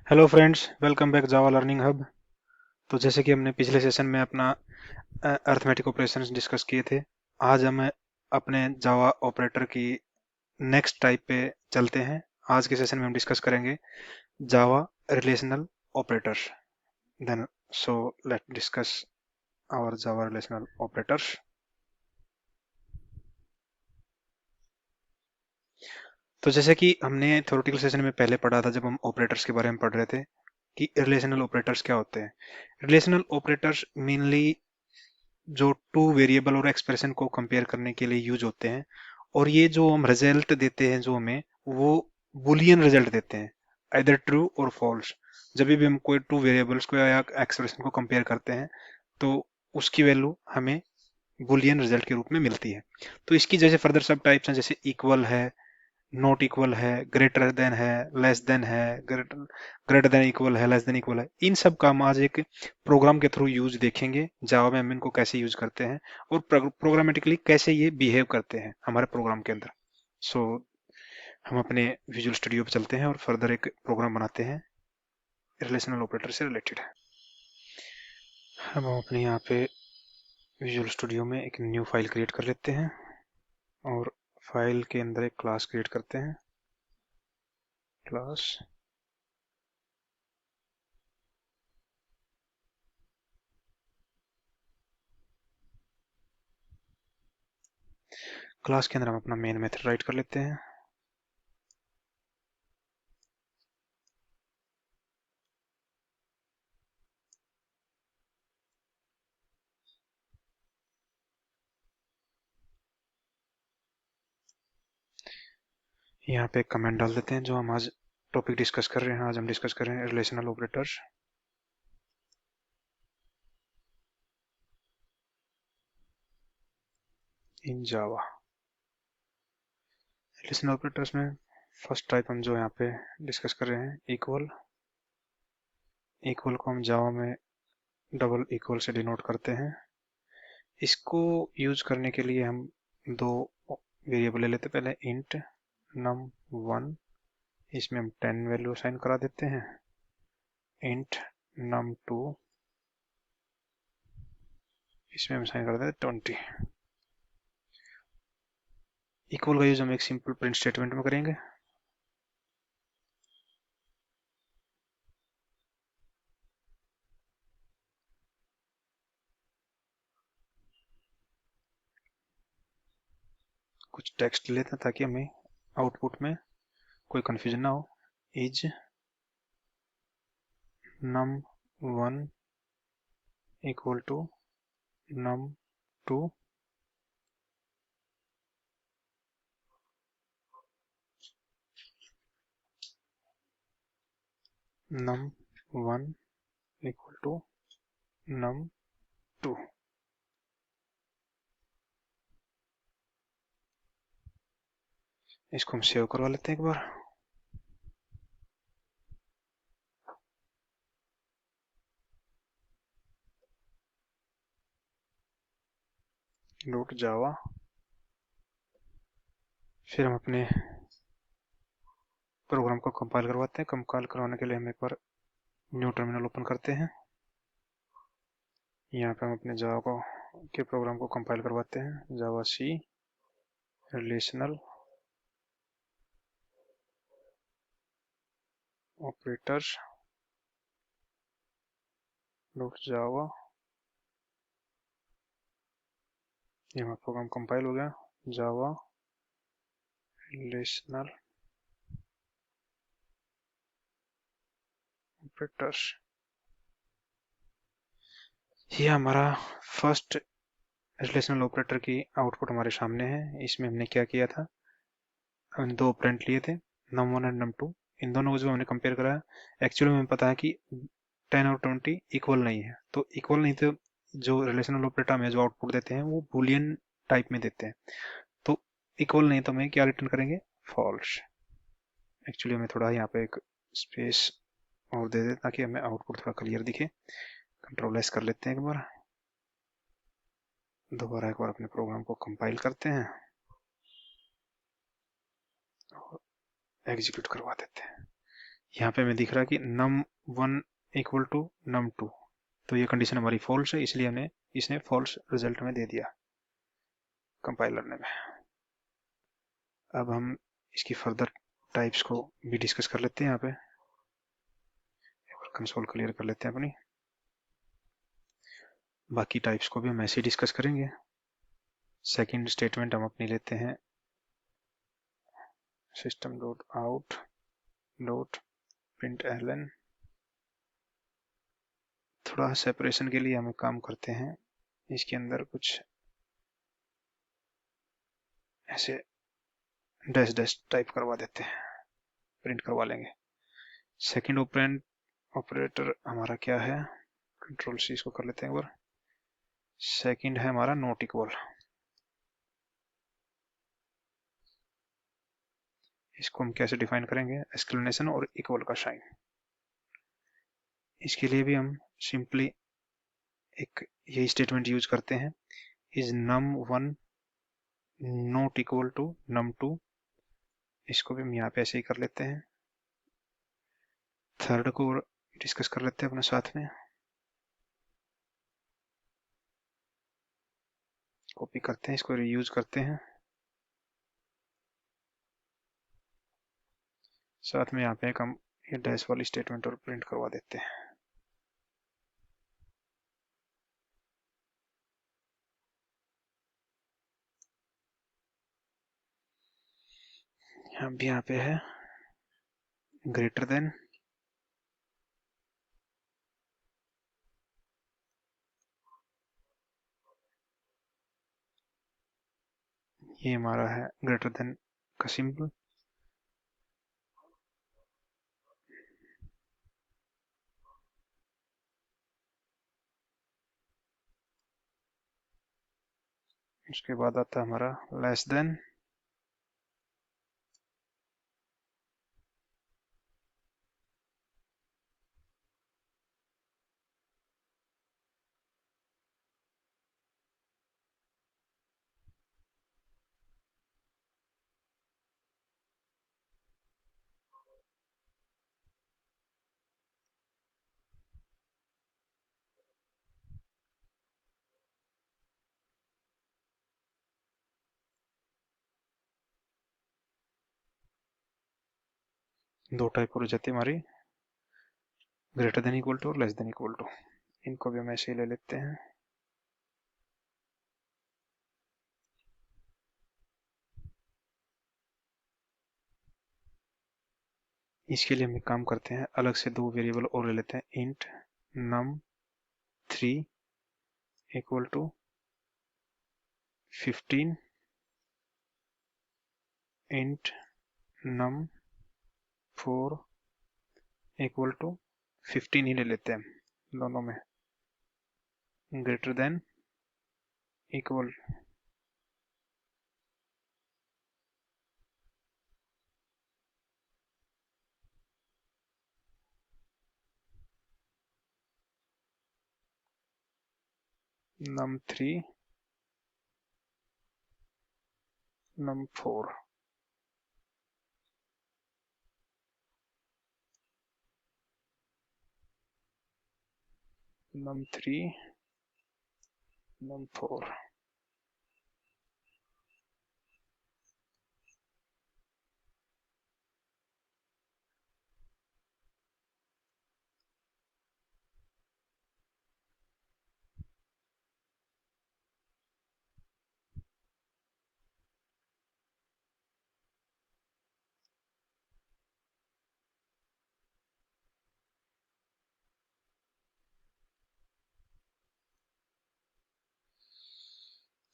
Hello friends, welcome back जावा learning hub. तो जैसे कि हमने पिछले सेशन में अपना अर्थमेटिक ऑपरेशंस डिस्कस किए थे, आज हम अपने जावा ऑपरेटर की नेक्स्ट टाइप पे चलते हैं। आज के सेशन में हम डिस्कस करेंगे Java relational operators. Then so let discuss our Java relational operators. तो जैसे कि हमने थ्योरेटिकल सेशन में पहले पढ़ा था, जब हम ऑपरेटर्स के बारे में पढ़ रहे थे कि रिलेशनल ऑपरेटर्स क्या होते हैं। रिलेशनल ऑपरेटर्स मेनली जो टू वेरिएबल और एक्सप्रेशन को कंपेयर करने के लिए यूज होते हैं, और ये जो हम रिजल्ट देते हैं जो हमें, वो बुलियन रिजल्ट देते हैं, आइदर ट्रू और फॉल्स। जब भी हम कोई टू वेरिएबल्स को या एक्सप्रेशन को कंपेयर करते हैं तो उसकी वैल्यू हमें बुलियन रिजल्ट के रूप में मिलती है। तो इसकी जैसे फर्दर सब टाइप्स हैं, जैसे इक्वल है, नॉट इक्वल है, ग्रेटर देन है, लेस देन है, ग्रेटर ग्रेटर देन इक्वल है, लेस देन इक्वल है। इन सब का हम आज एक प्रोग्राम के थ्रू यूज देखेंगे, जावा में हम इनको कैसे यूज करते हैं और प्रोग्रामेटिकली कैसे ये बिहेव करते हैं हमारे प्रोग्राम के अंदर। सो हम अपने विजुअल स्टूडियो पे चलते हैं और फर्दर एक प्रोग्राम बनाते हैं रिलेशनल ऑपरेटर से रिलेटेड। हम अपने यहाँ पे विजुअल स्टूडियो में एक न्यू फाइल क्रिएट कर लेते हैं और फाइल के अंदर एक क्लास क्रिएट करते हैं। क्लास क्लास के अंदर हम अपना मेन मेथड राइट कर लेते हैं। यहाँ पे एक कमेंट डाल देते हैं जो हम आज टॉपिक डिस्कस कर रहे हैं। आज हम डिस्कस कर रहे हैं relational operators in Java. Relational operators में फर्स्ट टाइप हम जो यहाँ पे डिस्कस कर रहे हैं, इक्वल। इक्वल को हम जावा में डबल इक्वल से डिनोट करते हैं। इसको यूज करने के लिए हम दो वेरिएबल ले लेते हैं। पहले इंट num1, इसमें हम 10 वैल्यू असाइन करा देते हैं। इंट num2, इसमें हम असाइन कर देते हैं 20। इक्वल का यूज हम एक सिंपल प्रिंट स्टेटमेंट में करेंगे। कुछ टेक्स्ट लेते हैं ताकि हमें आउटपुट में कोई कंफ्यूजन ना हो। Is num1 equal to num2, num1 equal to num2। इसको हम सेव करवा लेते हैं एक बार। डॉट जावा। फिर हम अपने प्रोग्राम को कंपाइल करवाते हैं। कंपाइल करवाने के लिए हम एक बार न्यू टर्मिनल ओपन करते हैं। यहाँ पे हम अपने जावा को के प्रोग्राम को कंपाइल करवाते हैं। जावा सी रिलेशनल ऑपरेटर्स डॉट जावा। ये हमारा प्रोग्राम कंपाइल हो गया। जावा रिलेशनल ऑपरेटर्स, ये हमारा फर्स्ट रिलेशनल ऑपरेटर की आउटपुट हमारे सामने है। इसमें हमने क्या किया था, हमने दो ऑपरेंड लिए थे, num1 और num2। इन दोनों को जो हमने कंपेयर करा, एक्चुअली हमें पता है कि 10 और 20 इक्वल नहीं है। तो इक्वल नहीं, तो जो रिलेशनल ऑपरेटर हमें जो आउटपुट देते हैं वो बुलियन टाइप में देते हैं। तो इक्वल नहीं तो हमें क्या रिटर्न करेंगे, फॉल्स। एक्चुअली हमें थोड़ा यहाँ पे एक स्पेस और दे दे ताकि हमें आउटपुट थोड़ा क्लियर दिखे। कंट्रोल एस कर लेते हैं एक बार। दोबारा एक बार अपने प्रोग्राम को कंपाइल करते हैं और एग्जीक्यूट करवा देते हैं। यहाँ पे हमें दिख रहा है कि num1 इक्वल टू num2, तो ये कंडीशन हमारी फॉल्स है, इसलिए हमने इसने फॉल्स रिजल्ट में दे दिया कंपाइलर ने। अब हम इसकी फर्दर टाइप्स को भी डिस्कस कर लेते हैं। यहाँ पे कंसोल क्लियर कर लेते हैं अपनी, बाकी टाइप्स को भी हम ऐसे ही डिस्कस करेंगे। सेकंड स्टेटमेंट हम अपनी लेते हैं system dot out dot println. थोड़ा सेपरेशन के लिए हमें काम करते हैं, इसके अंदर कुछ ऐसे डैश डैश टाइप करवा देते हैं, प्रिंट करवा लेंगे। सेकंड ऑपरेंड ऑपरेटर हमारा क्या है, कंट्रोल सी इसको कर लेते हैं एक बार। सेकंड है हमारा नॉट इक्वल, इसको हम कैसे डिफाइन करेंगे, एक्सक्लेमेशन और इक्वल का साइन। इसके लिए भी हम सिंपली एक यही स्टेटमेंट यूज करते हैं, is num1 not equal to num2। इसको भी हम यहाँ पे ऐसे ही कर लेते हैं। थर्ड को डिस्कस कर लेते हैं अपने साथ में, कॉपी करते हैं, इसको रीयूज करते हैं। साथ में यहाँ पे एक हम ये डैश वाली स्टेटमेंट और प्रिंट करवा देते हैं। अब यहाँ पे है ग्रेटर देन, ये हमारा है ग्रेटर देन का सिंबल। उसके बाद आता है हमारा लेस देन, दो टाइप हो जाती है हमारी, ग्रेटर देन इक्वल टू और लेस देन इक्वल टू। इनको भी हम ऐसे ही ले लेते हैं। इसके लिए हम एक काम करते हैं, अलग से दो वेरिएबल और ले लेते हैं, int num3 equal to 15, int num4 equal to 15 ही ले लेते हैं दोनों में, greater than equal num3 num4। num3 num4।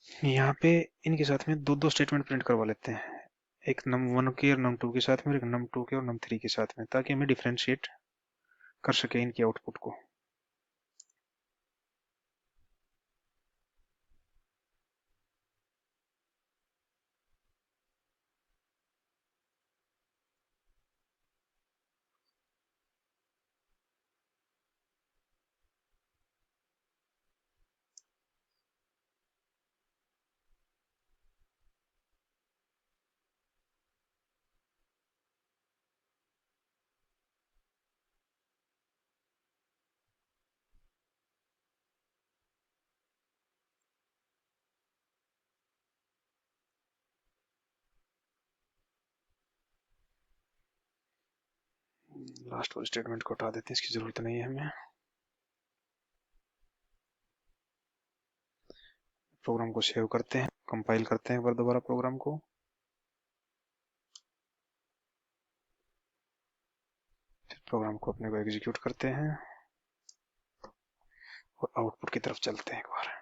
यहाँ पे इनके साथ में दो दो स्टेटमेंट प्रिंट करवा लेते हैं, एक num1 के और num2 के साथ में, और एक num2 के और num3 के साथ में, ताकि हमें डिफ्रेंशिएट कर सके इनके आउटपुट को। लास्ट वाले स्टेटमेंट को हटा देते हैं, इसकी जरूरत नहीं है हमें। प्रोग्राम को सेव करते हैं, कंपाइल करते हैं एक बार दोबारा प्रोग्राम को। फिर प्रोग्राम को अपने को एग्जीक्यूट करते हैं और आउटपुट की तरफ चलते हैं एक बार।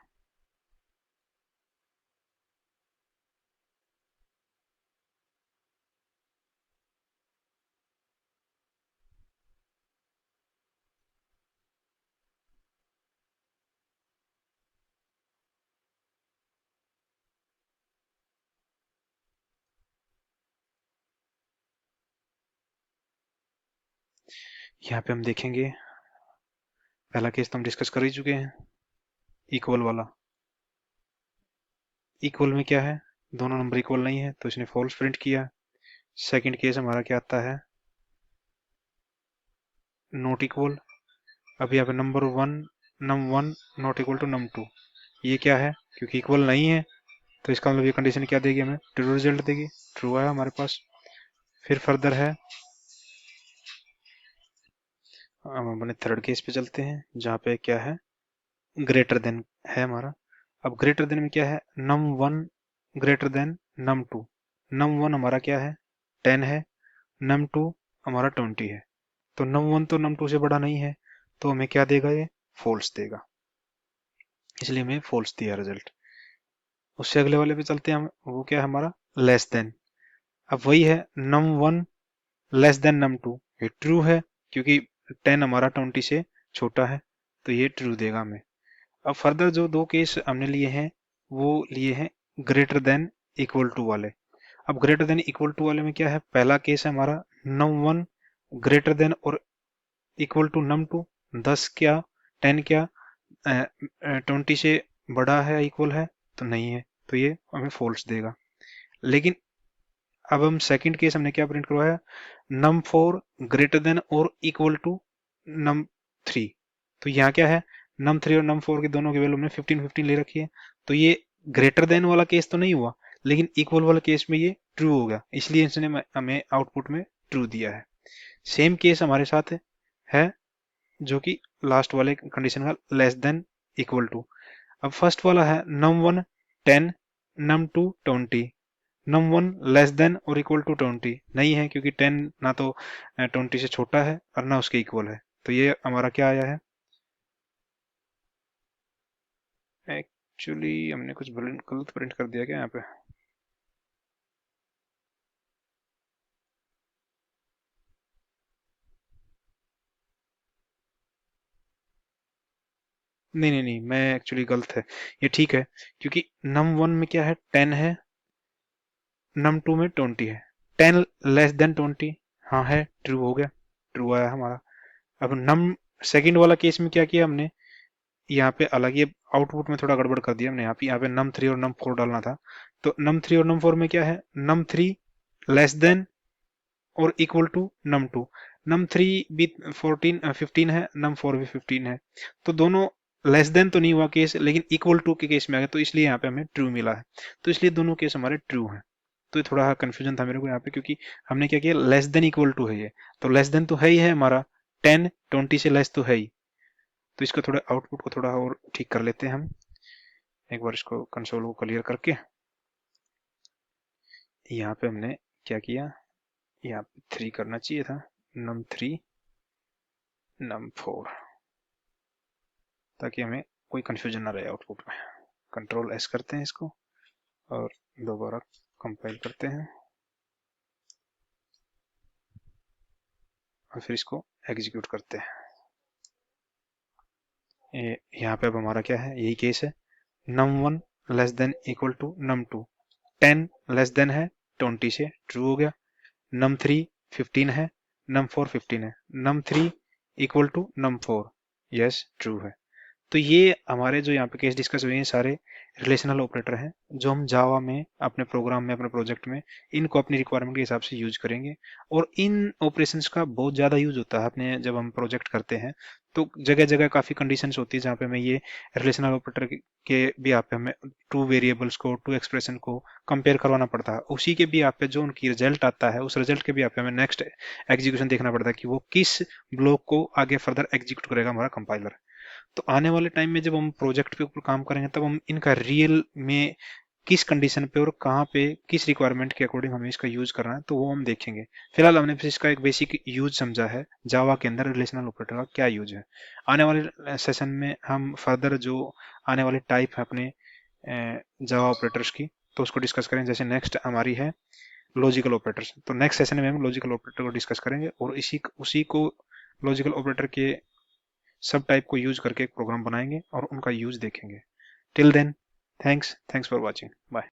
यहाँ पे हम देखेंगे, पहला केस तो हम डिस्कस कर ही चुके हैं, इक्वल वाला। इक्वल में क्या है, दोनों नंबर इक्वल नहीं है तो इसने फॉल्स प्रिंट किया। सेकंड केस हमारा क्या आता है, नॉट इक्वल। अब यहाँ पे number one, num one not equal to num two, ये क्या है, क्योंकि इक्वल नहीं है तो इसका मतलब ये कंडीशन क्या देगी, हमें ट्रू रिजल्ट देगी। ट्रू आया हमारे पास। फिर फर्दर है, हम अपने थर्ड केस पे चलते हैं जहाँ पे क्या है, ग्रेटर देन है हमारा। अब ग्रेटर देन में क्या है, num one greater than num two. Num one हमारा क्या है, 10 है, नम टू हमारा 20 है। तो नम वन तो नम टू से बड़ा नहीं है, तो हमें क्या देगा, ये फॉल्स देगा, इसलिए हमें फॉल्स दिया रिजल्ट। उससे अगले वाले पे चलते हैं हम, वो क्या है हमारा, लेस देन। अब वही है, num one less than num two, ये ट्रू है क्योंकि 10 हमारा 20 से छोटा है, तो ये ट्रू देगा हमें। अब फर्दर जो दो केस हमने लिए हैं वो लिए हैं ग्रेटर देन इक्वल टू वाले। अब ग्रेटर देन इक्वल टू वाले में क्या है, पहला केस है हमारा नम वन ग्रेटर देन और इक्वल टू नम टू। 10 क्या, 10 क्या 20 से बड़ा है, इक्वल है तो नहीं है, तो ये हमें फॉल्स देगा। लेकिन अब हम सेकंड केस हमने क्या प्रिंट करवाया, नम फोर ग्रेटर देन और इक्वल टू नम थ्री। तो यहाँ क्या है, नम थ्री और नम फोर के दोनों की वैल्यू हमने 15 ले रखी है, तो ये ग्रेटर देन वाला केस तो नहीं हुआ, लेकिन इक्वल वाला केस में ये ट्रू हो गया, इसलिए इसने हमें आउटपुट में ट्रू दिया है। सेम केस हमारे साथ है जो कि लास्ट वाले कंडीशन का लेस देन इक्वल टू। अब फर्स्ट वाला है num one 10 num two 20। Num one less than और इक्वल टू 20 नहीं है क्योंकि 10 ना तो 20 से छोटा है और ना उसके इक्वल है, तो ये हमारा क्या आया है, एक्चुअली हमने कुछ गलत प्रिंट कर दिया क्या यहाँ पे। नहीं नहीं नहीं, मैं एक्चुअली गलत है, ये ठीक है क्योंकि नम वन में क्या है, 10 है, नम टू में 20 है। 10 लेस देन 20, हाँ है, ट्रू हो गया, ट्रू आया हमारा। अब नम सेकंड वाला केस में क्या किया हमने, यहाँ पे अलग, ये आउटपुट में थोड़ा गड़बड़ कर दिया हमने, यहाँ पे नम थ्री और नम फोर डालना था। तो नम थ्री और नम फोर में क्या है, नम थ्री लेस देन और equal to num two. Num three भी 15 है, नम फोर भी 15 है, तो दोनों लेस देन तो नहीं हुआ केस, लेकिन इक्वल टू के केस में आ गया, तो इसलिए यहाँ पे हमें ट्रू मिला है। तो इसलिए दोनों केस हमारे ट्रू हैं। तो ये थोड़ा कंफ्यूजन था मेरे को यहाँ पे, क्योंकि हमने क्या किया, लेस देन इक्वल टू है ये, तो लेस देन तो है ही है हमारा, 10 20 से लेस तो है ही। तो इसको थोड़ा आउटपुट को थोड़ा और ठीक कर लेते हैं हम, एक बार इसको कंसोल को क्लियर करके। यहाँ पे हमने क्या किया, यहाँ पे 3 करना चाहिए था, नम थ्री नम फोर, ताकि हमें कोई कंफ्यूजन ना रहे आउटपुट में। कंट्रोल एस करते हैं इसको और दोबारा कंपाइल करते हैं और फिर इसको एग्जीक्यूट करते हैं। यहाँ पे अब हमारा क्या है, यही केस है, num one less than equal to num two. 10 less than है 20 से, ट्रू हो गया। नम थ्री 15 है, नम फोर 15 है, num three equal to num four, yes true है। तो ये हमारे जो यहाँ पे केस डिस्कस हुए हैं सारे रिलेशनल ऑपरेटर हैं, जो हम जावा में अपने प्रोग्राम में अपने प्रोजेक्ट में इनको अपनी रिक्वायरमेंट के हिसाब से यूज करेंगे। और इन ऑपरेशंस का बहुत ज़्यादा यूज होता है अपने, जब हम प्रोजेक्ट करते हैं तो जगह जगह काफी कंडीशंस होती है जहाँ पे हमें ये रिलेशनल ऑपरेटर के भी यहाँ पे हमें टू वेरिएबल्स को, टू एक्सप्रेशन को कंपेयर करवाना पड़ता है। उसी के भी यहाँ पे जो उनकी रिजल्ट आता है, उस रिजल्ट के भी यहाँ पे हमें नेक्स्ट एग्जीक्यूशन देखना पड़ता है कि वो किस ब्लॉक को आगे फर्दर एग्जीक्यूट करेगा हमारा कंपाइलर। तो आने वाले टाइम में जब हम प्रोजेक्ट के ऊपर काम करेंगे तब हम इनका रियल में किस कंडीशन पे और कहाँ पे किस रिक्वायरमेंट के अकॉर्डिंग हमें इसका यूज करना है तो वो हम देखेंगे। फिलहाल हमने बस इसका एक बेसिक यूज समझा है, जावा के अंदर रिलेशनल ऑपरेटर का क्या यूज है। आने वाले सेशन में हम फर्दर जो आने वाले टाइप है अपने जावा ऑपरेटर्स की, तो उसको डिस्कस करेंगे। जैसे नेक्स्ट हमारी है लॉजिकल ऑपरेटर्स, तो नेक्स्ट सेशन में हम लॉजिकल ऑपरेटर को डिस्कस करेंगे और इसी उसी को लॉजिकल ऑपरेटर के सब टाइप को यूज करके एक प्रोग्राम बनाएंगे और उनका यूज देखेंगे। Till then, thanks for watching, bye.